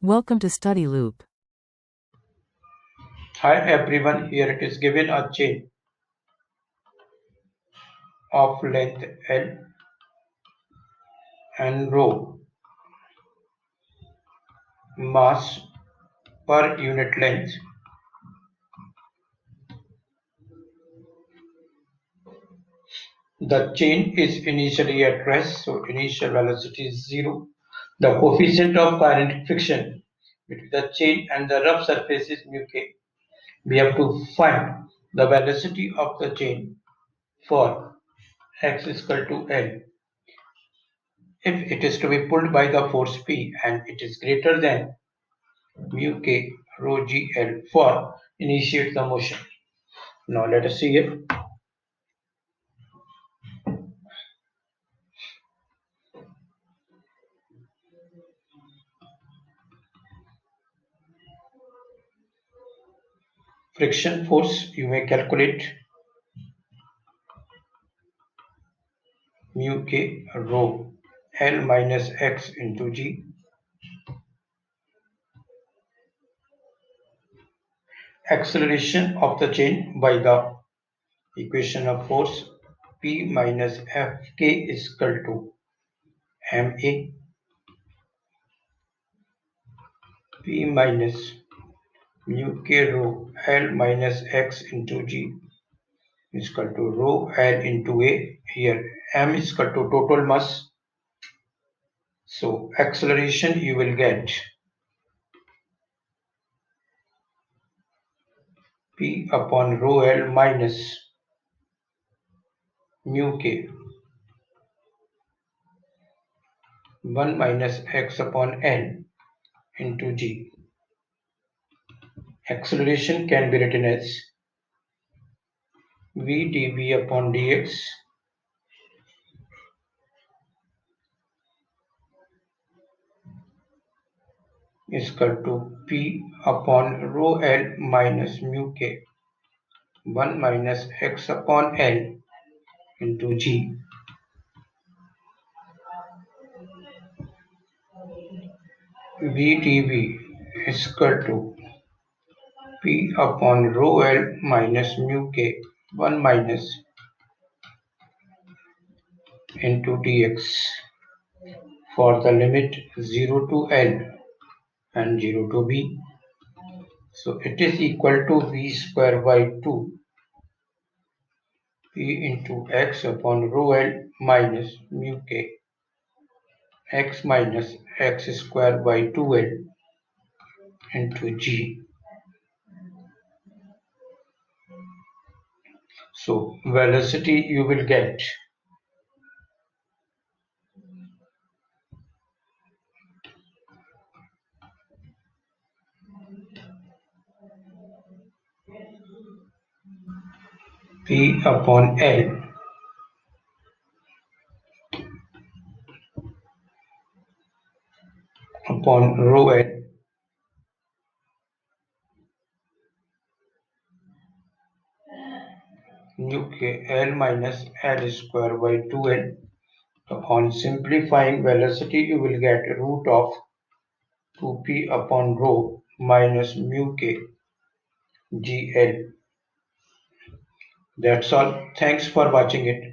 Welcome to Study Loop. Hi everyone, here it is given a chain of length L and rho mass per unit length. The chain is initially at rest, so initial velocity is 0. The coefficient of kinetic friction between the chain and the rough surface is mu k. We have to find the velocity of the chain for x is equal to L. If it is to be pulled by the force P and it is greater than mu k rho g L for initiate the motion. Now let us see it. Friction force you may calculate mu k rho L minus x into g. Acceleration of the chain by the equation of force P minus Fk is equal to ma P minus mu k rho L minus x into g is equal to rho L into a. Here m is equal to total mass. So acceleration you will get P upon rho L minus mu k 1 minus x upon n into g. Acceleration can be written as v dv upon dx is equal to p upon rho L minus mu k 1 minus x upon n into g. v dv is equal to p upon rho L minus mu k 1 minus into dx for the limit 0 to L and 0 to b. So it is equal to v square by 2 p into x upon rho L minus mu k x minus x square by 2L into g. So velocity you will get P upon L upon rho L mu k L minus L square by 2L. So on simplifying velocity you will get root of 2p upon rho minus mu k gl. That's all. Thanks for watching it.